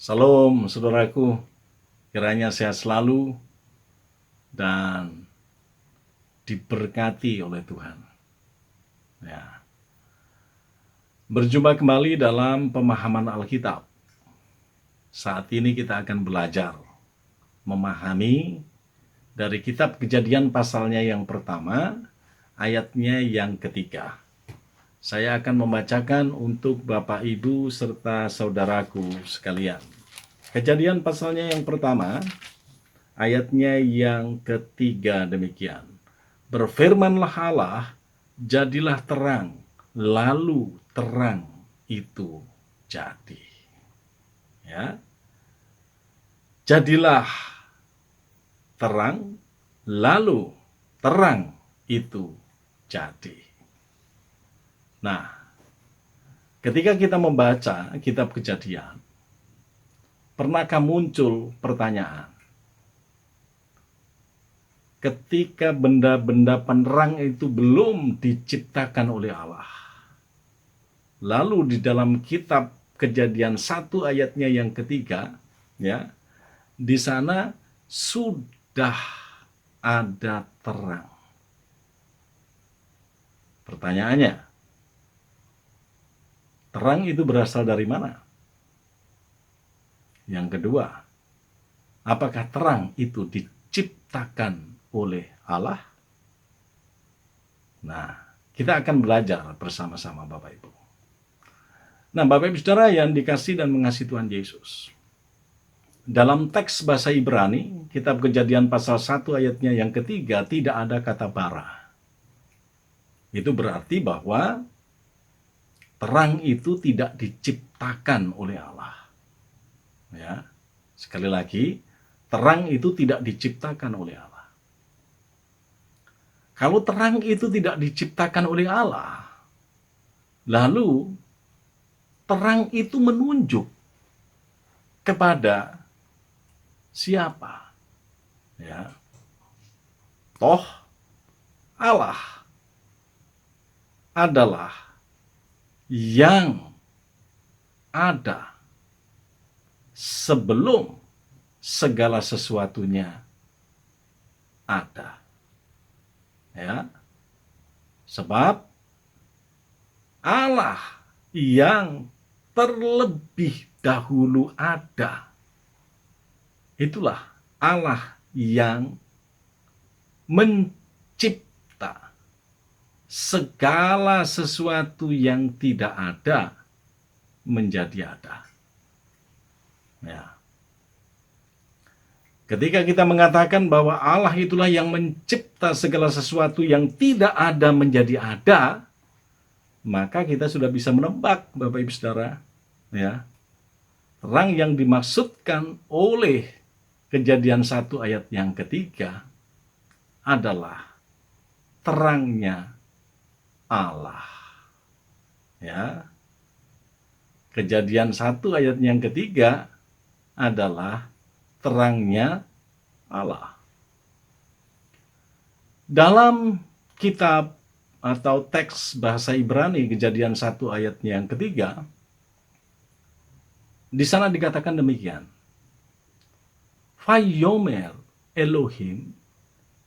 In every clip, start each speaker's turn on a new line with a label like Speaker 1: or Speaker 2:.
Speaker 1: Salam saudaraku, kiranya sehat selalu dan diberkati oleh Tuhan. Ya. Berjumpa kembali dalam pemahaman Alkitab. Saat ini kita akan belajar memahami dari kitab Kejadian pasalnya yang pertama, ayatnya yang ketiga. Saya akan membacakan untuk Bapak, Ibu, serta saudaraku sekalian. Kejadian pasalnya yang pertama, ayatnya yang ketiga demikian. Berfirmanlah Allah, jadilah terang, lalu terang itu jadi. Ya. Jadilah terang, lalu terang itu jadi. Nah, ketika kita membaca kitab Kejadian, pernahkah muncul pertanyaan? Ketika benda-benda penerang itu belum diciptakan oleh Allah. Lalu di dalam kitab Kejadian 1 ayatnya yang ketiga, ya, di sana sudah ada terang. Pertanyaannya, terang itu berasal dari mana? Yang kedua, apakah terang itu diciptakan oleh Allah? Nah, kita akan belajar bersama-sama Bapak Ibu. Nah, Bapak Ibu Saudara yang dikasih dan mengasihi Tuhan Yesus. Dalam teks bahasa Ibrani, kitab Kejadian pasal 1 ayatnya yang ketiga, tidak ada kata bara. Itu berarti bahwa terang itu tidak diciptakan oleh Allah. Ya. Sekali lagi, terang itu tidak diciptakan oleh Allah. Kalau terang itu tidak diciptakan oleh Allah, lalu terang itu menunjuk kepada siapa? Ya. Toh Allah adalah yang ada sebelum segala sesuatunya ada. Ya. Sebab Allah yang terlebih dahulu ada. Itulah Allah yang mencipta segala sesuatu yang tidak ada menjadi ada. Ya. Ketika kita mengatakan bahwa Allah itulah yang mencipta segala sesuatu yang tidak ada menjadi ada, maka kita sudah bisa menebak, Bapak Ibu Saudara, ya. Terang yang dimaksudkan oleh Kejadian 1 ayat yang ketiga adalah terangnya Allah. Ya. Kejadian 1 ayat yang ketiga adalah terangnya Allah. Dalam kitab atau teks bahasa Ibrani Kejadian 1 ayatnya yang ketiga, di sana dikatakan demikian. Vayomer Elohim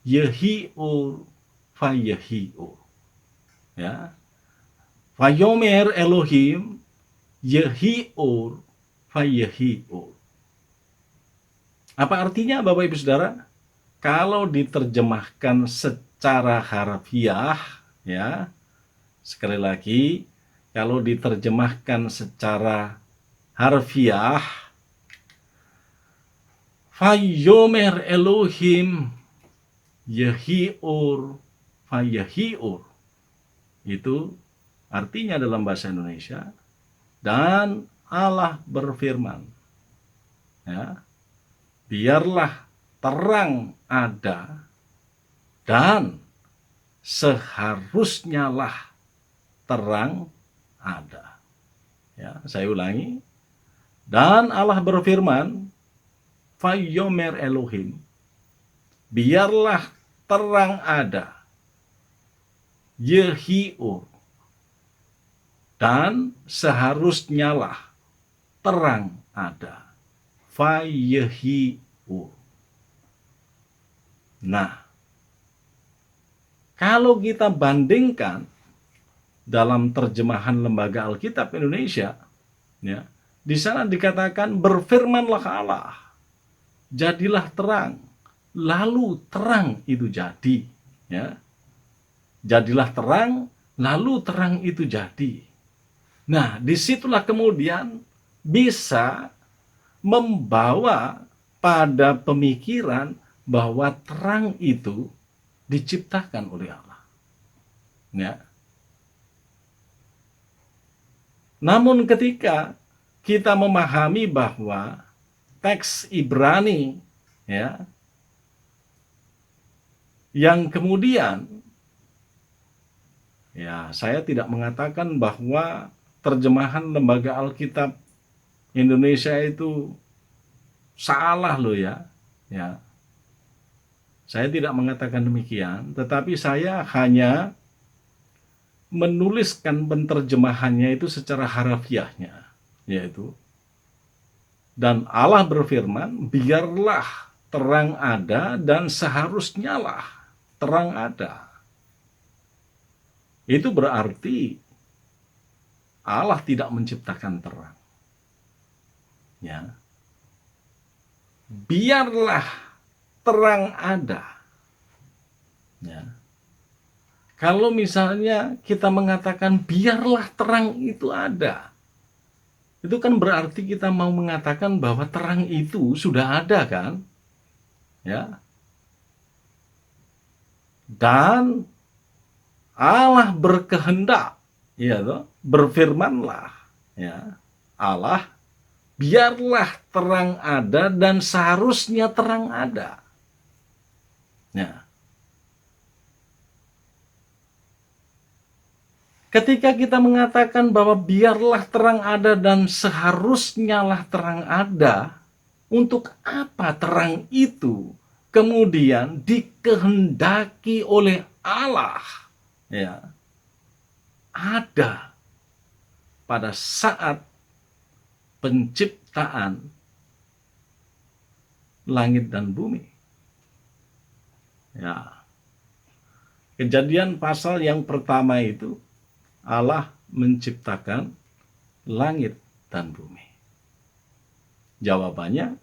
Speaker 1: Yehiur Vayehiur. Ya. Vayomer Elohim Yehiur Vayehiur. Apa artinya Bapak Ibu Saudara? Kalau diterjemahkan secara harfiah, ya, sekali lagi, kalau diterjemahkan secara harfiah, Vayomer Elohim Yehiur Vayehiur. Itu artinya dalam bahasa Indonesia, dan Allah berfirman, ya, biarlah terang ada, dan seharusnya lah terang ada. Ya, saya ulangi. Dan Allah berfirman, Vayomer Elohim, biarlah terang ada, Yehiur, dan seharusnya lah terang ada. fayehiu. Nah, kalau kita bandingkan dalam terjemahan Lembaga Alkitab Indonesia, ya, di sana dikatakan berfirmanlah Allah, jadilah terang, lalu terang itu jadi, ya. Jadilah terang, lalu terang itu jadi. Nah, disitulah kemudian bisa membawa pada pemikiran bahwa terang itu diciptakan oleh Allah. Ya. Namun ketika kita memahami bahwa teks Ibrani, ya, yang kemudian, ya, saya tidak mengatakan bahwa terjemahan Lembaga Alkitab Indonesia itu salah loh, ya. Ya. Saya tidak mengatakan demikian, tetapi saya hanya menuliskan penerjemahannya itu secara harafiahnya, yaitu, dan Allah berfirman, biarlah terang ada, dan seharusnya lah terang ada. Itu berarti Allah tidak menciptakan terang. Ya. Biarlah terang ada. Ya. Kalau misalnya kita mengatakan biarlah terang itu ada, itu kan berarti kita mau mengatakan bahwa terang itu sudah ada, kan? Ya. Dan Allah berkehendak, ya toh, berfirmanlah, ya, Allah, biarlah terang ada, dan seharusnya terang ada. Ya. Ketika kita mengatakan bahwa biarlah terang ada dan seharusnya lah terang ada, untuk apa terang itu kemudian dikehendaki oleh Allah, ya, ada pada saat penciptaan langit dan bumi. Ya. Kejadian pasal yang pertama itu Allah menciptakan langit dan bumi. Jawabannya,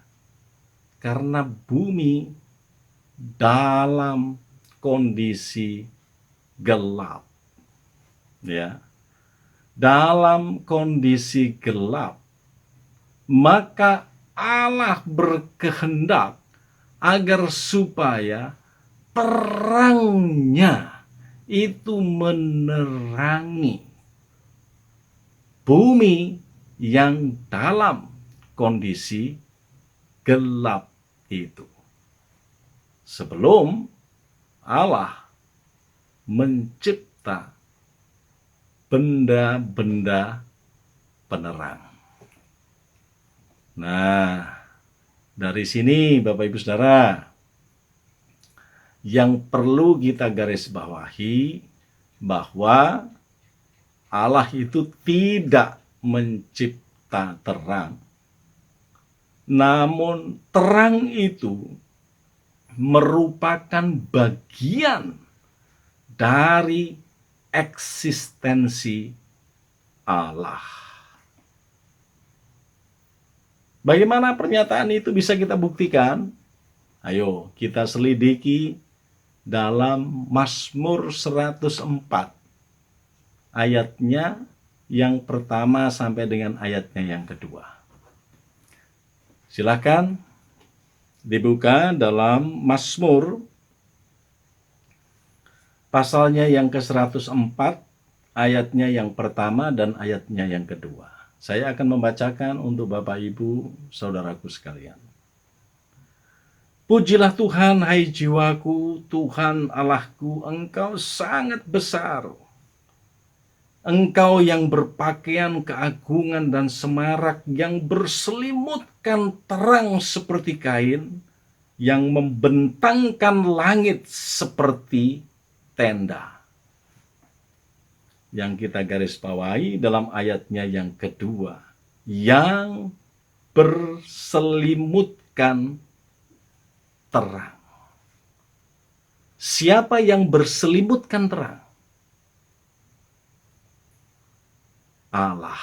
Speaker 1: karena bumi dalam kondisi gelap. Ya. Dalam kondisi gelap, maka Allah berkehendak agar supaya terangnya itu menerangi bumi yang dalam kondisi gelap itu. Sebelum Allah mencipta benda-benda penerang. Nah, dari sini Bapak Ibu Saudara, yang perlu kita garis bawahi bahwa Allah itu tidak mencipta terang, namun terang itu merupakan bagian dari eksistensi Allah. Bagaimana pernyataan itu bisa kita buktikan? Ayo kita selidiki dalam Mazmur 104 ayatnya yang pertama sampai dengan ayatnya yang kedua. Silakan dibuka dalam Mazmur pasalnya yang ke-104 ayatnya yang pertama dan ayatnya yang kedua. Saya akan membacakan untuk Bapak Ibu Saudaraku sekalian. Pujilah Tuhan, hai jiwaku, Tuhan Allahku, Engkau sangat besar. Engkau yang berpakaian keagungan dan semarak, yang berselimutkan terang seperti kain, yang membentangkan langit seperti tenda. Yang kita garis bawahi dalam ayatnya yang kedua, yang berselimutkan terang. Siapa yang berselimutkan terang? Allah.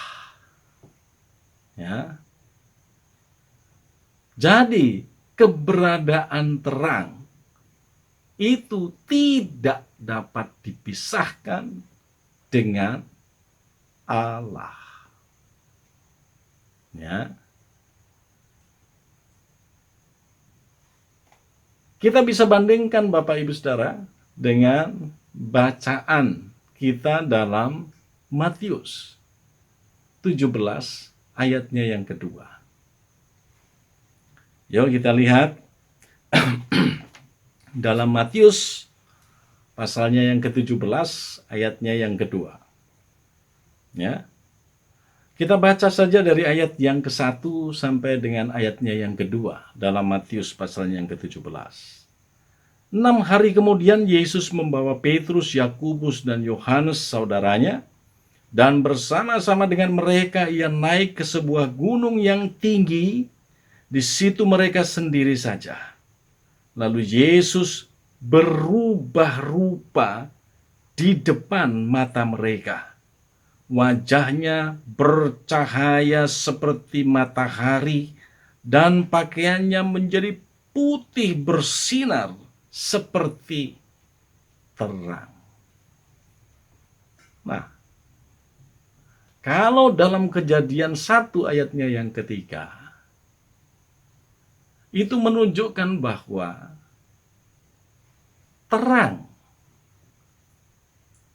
Speaker 1: Ya. Jadi, keberadaan terang itu tidak dapat dipisahkan dengan Allah. Ya. Kita bisa bandingkan Bapak Ibu Saudara dengan bacaan kita dalam Matius 17 ayatnya yang kedua. Yuk kita lihat dalam Matius pasalnya yang ke-17 ayatnya yang kedua. Ya. Kita baca saja dari ayat yang ke-1 sampai dengan ayatnya yang kedua dalam Matius pasalnya yang ke-17. 6 hari kemudian Yesus membawa Petrus, Yakobus, dan Yohanes saudaranya, dan bersama-sama dengan mereka ia naik ke sebuah gunung yang tinggi. Di situ mereka sendiri saja. Lalu Yesus berubah rupa di depan mata mereka. Wajahnya bercahaya seperti matahari, dan pakaiannya menjadi putih bersinar seperti terang. Nah, kalau dalam Kejadian 1 ayatnya yang ketiga, itu menunjukkan bahwa terang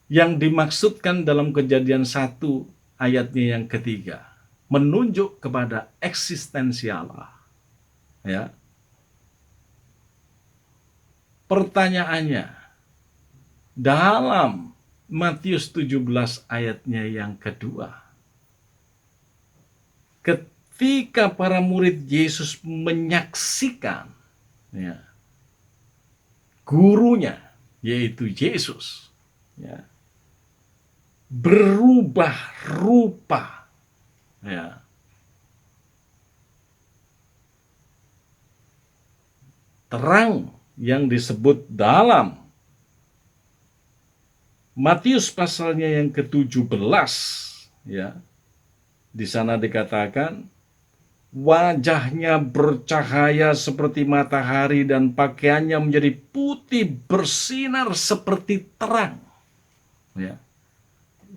Speaker 1: yang dimaksudkan dalam Kejadian 1 ayatnya yang ketiga menunjuk kepada eksistensi Allah. Ya. Pertanyaannya, dalam Matius 17 ayatnya yang kedua, ketika para murid Yesus menyaksikan gurunya, yaitu Yesus, berubah rupa, terang yang disebut dalam Matius pasalnya yang ke-17, di sana dikatakan wajahnya bercahaya seperti matahari dan pakaiannya menjadi putih bersinar seperti terang.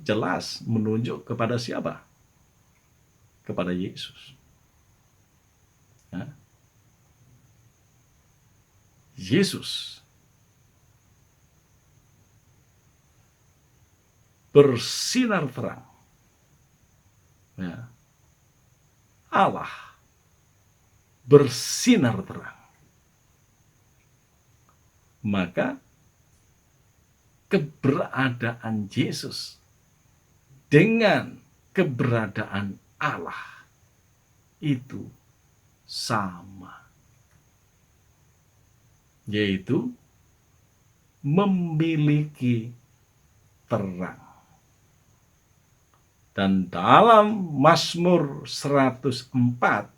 Speaker 1: Jelas menunjuk kepada siapa? Kepada Yesus. Yesus bersinar terang. Allah bersinar terang. Maka keberadaan Yesus dengan keberadaan Allah itu sama, yaitu memiliki terang. Dan dalam Mazmur 104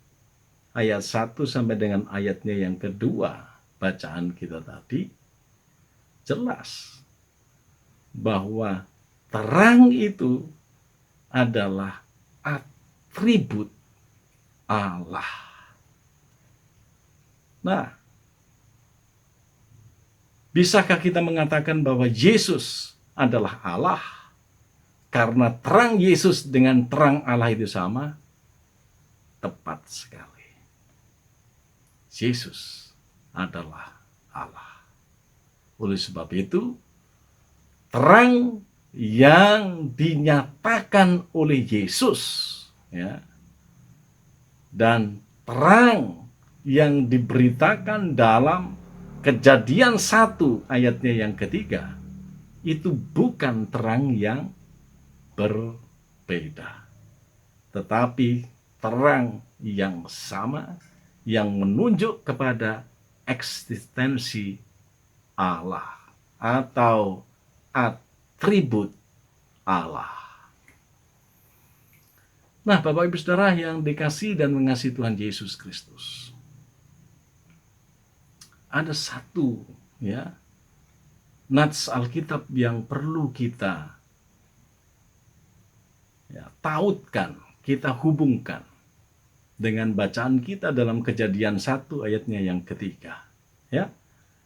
Speaker 1: ayat 1 sampai dengan ayatnya yang kedua bacaan kita tadi, jelas bahwa terang itu adalah atribut Allah. Nah, bisakah kita mengatakan bahwa Yesus adalah Allah karena terang Yesus dengan terang Allah itu sama? Tepat sekali. Yesus adalah Allah. Oleh sebab itu, terang yang dinyatakan oleh Yesus, dan terang yang diberitakan dalam Kejadian 1 ayatnya yang ketiga, itu bukan terang yang berbeda, tetapi terang yang sama yang menunjuk kepada eksistensi Allah atau atribut Allah. Nah, Bapak Ibu Saudara yang dikasihi dan mengasihi Tuhan Yesus Kristus. Ada satu ya nats Alkitab yang perlu kita tautkan, kita hubungkan dengan bacaan kita dalam Kejadian 1 ayatnya yang ketiga. Ya,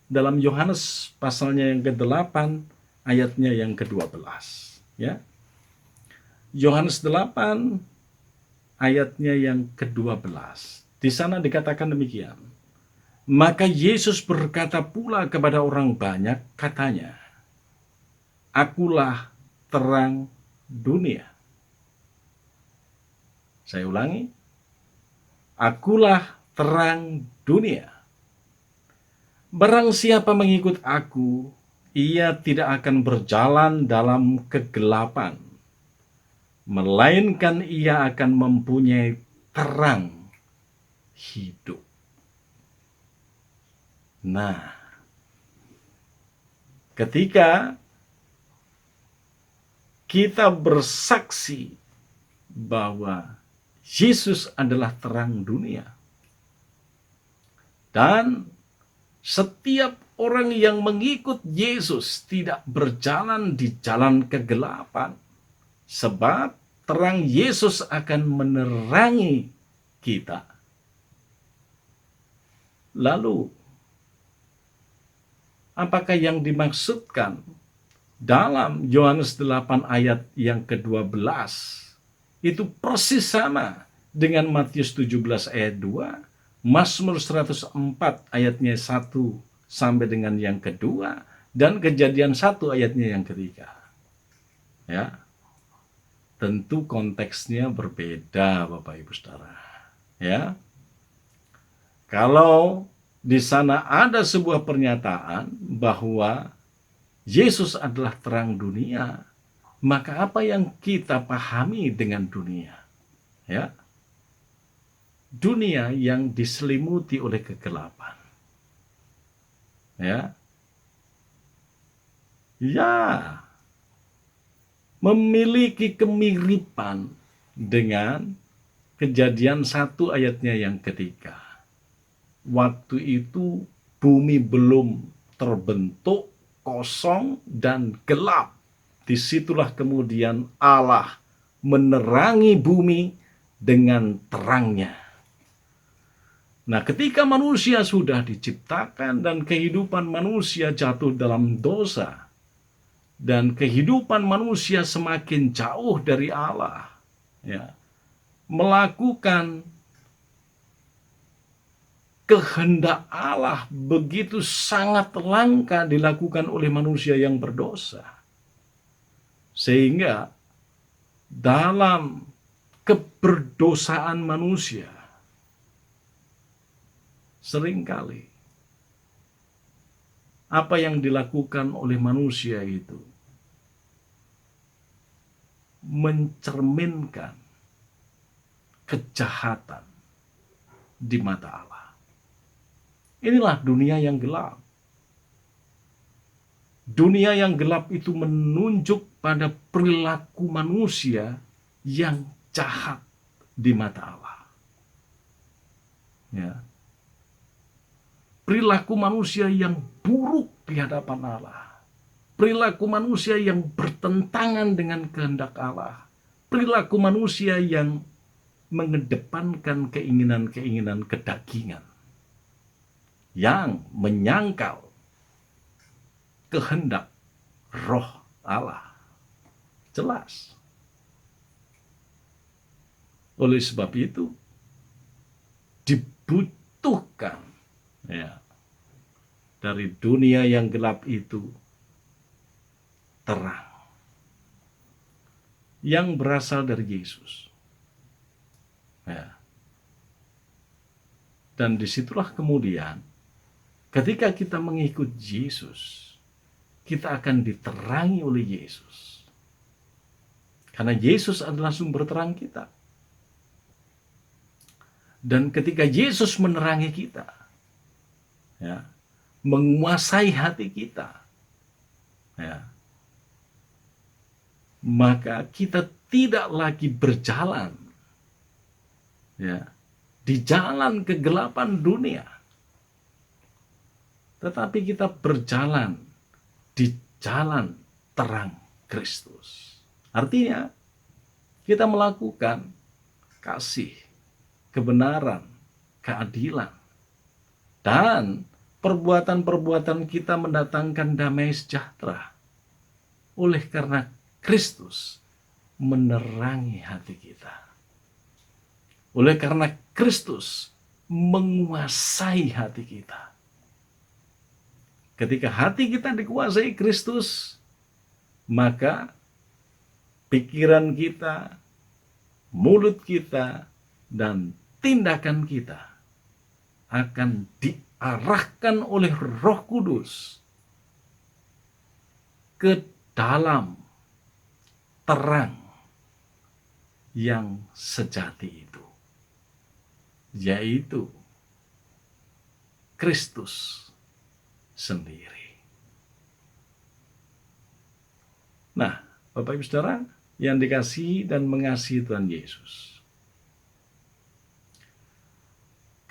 Speaker 1: dalam Yohanes pasalnya yang ke-8 ayatnya yang ke-12. Ya, Yohanes 8 ayatnya yang ke-12. Di sana dikatakan demikian. Maka Yesus berkata pula kepada orang banyak, katanya, Akulah terang dunia. Saya ulangi, Akulah terang dunia. Barang siapa mengikut aku, ia tidak akan berjalan dalam kegelapan, melainkan ia akan mempunyai terang hidup. Nah, ketika kita bersaksi bahwa Yesus adalah terang dunia, dan setiap orang yang mengikut Yesus tidak berjalan di jalan kegelapan, sebab terang Yesus akan menerangi kita. Lalu, apakah yang dimaksudkan dalam Yohanes 8 ayat yang ke-12? Itu persis sama dengan Matius 17 ayat 2, Mazmur 104 ayatnya 1 sampai dengan yang kedua, dan Kejadian 1 ayatnya yang ketiga. Ya, tentu konteksnya berbeda, Bapak Ibu Saudara. Ya, kalau di sana ada sebuah pernyataan bahwa Yesus adalah terang dunia, maka apa yang kita pahami dengan dunia? Ya, dunia yang diselimuti oleh kegelapan. Ya, memiliki kemiripan dengan Kejadian 1 ayatnya yang ketiga. Waktu itu bumi belum terbentuk, kosong dan gelap. Disitulah kemudian Allah menerangi bumi dengan terangnya. Nah, ketika manusia sudah diciptakan dan kehidupan manusia jatuh dalam dosa, dan kehidupan manusia semakin jauh dari Allah, ya, melakukan kehendak Allah begitu sangat langka dilakukan oleh manusia yang berdosa. Sehingga dalam keberdosaan manusia, seringkali apa yang dilakukan oleh manusia itu mencerminkan kejahatan di mata Allah. Inilah dunia yang gelap. Dunia yang gelap itu menunjuk pada perilaku manusia yang jahat di mata Allah. Ya. Perilaku manusia yang buruk di hadapan Allah. Perilaku manusia yang bertentangan dengan kehendak Allah. Perilaku manusia yang mengedepankan keinginan-keinginan kedagingan, yang menyangkal kehendak roh Allah. Jelas. Oleh sebab itu, dibutuhkan dari dunia yang gelap itu terang yang berasal dari Yesus. Dan disitulah kemudian ketika kita mengikut Yesus, kita akan diterangi oleh Yesus. Karena Yesus adalah sumber terang kita. Dan ketika Yesus menerangi kita, menguasai hati kita, maka kita tidak lagi berjalan ya, di jalan kegelapan dunia, tetapi kita berjalan di jalan terang Kristus. Artinya, kita melakukan kasih, kebenaran, keadilan, dan perbuatan-perbuatan kita mendatangkan damai sejahtera. Oleh karena Kristus menerangi hati kita. Oleh karena Kristus menguasai hati kita. Ketika hati kita dikuasai Kristus, maka pikiran kita, mulut kita, dan tindakan kita akan diarahkan oleh Roh Kudus ke dalam terang yang sejati itu, yaitu Kristus sendiri. Nah, Bapak Ibu Saudara yang dikasihi dan mengasihi Tuhan Yesus,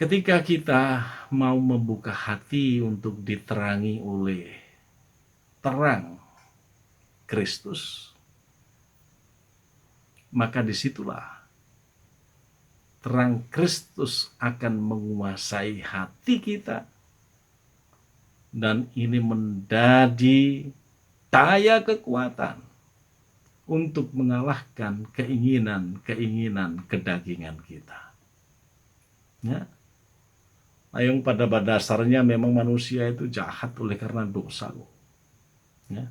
Speaker 1: ketika kita mau membuka hati untuk diterangi oleh terang Kristus, maka disitulah terang Kristus akan menguasai hati kita, dan ini menjadi daya kekuatan untuk mengalahkan keinginan-keinginan kedagingan kita. Ya. Nah, yang pada dasarnya memang manusia itu jahat oleh karena dosa. Ya.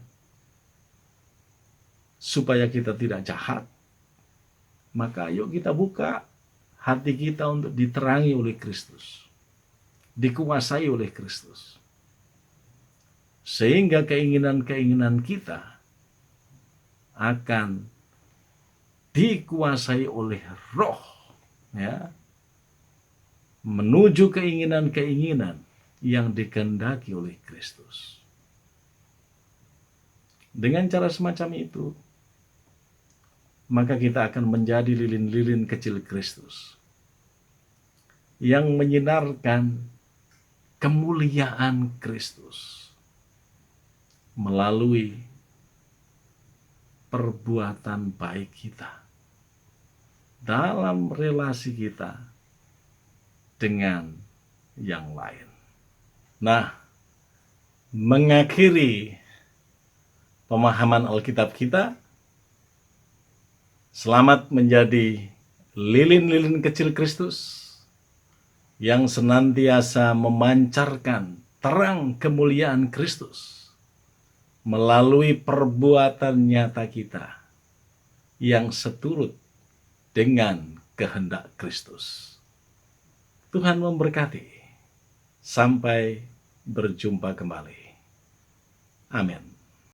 Speaker 1: Supaya kita tidak jahat, maka yuk kita buka hati kita untuk diterangi oleh Kristus, dikuasai oleh Kristus. Sehingga keinginan-keinginan kita akan dikuasai oleh Roh, ya, menuju keinginan-keinginan yang dikehendaki oleh Kristus. Dengan cara semacam itu, maka kita akan menjadi lilin-lilin kecil Kristus yang menyinarkan kemuliaan Kristus melalui perbuatan baik kita dalam relasi kita dengan yang lain. Nah, mengakhiri pemahaman Alkitab kita, selamat menjadi lilin-lilin kecil Kristus yang senantiasa memancarkan terang kemuliaan Kristus melalui perbuatan nyata kita yang seturut dengan kehendak Kristus. Tuhan memberkati. Sampai berjumpa kembali. Amin.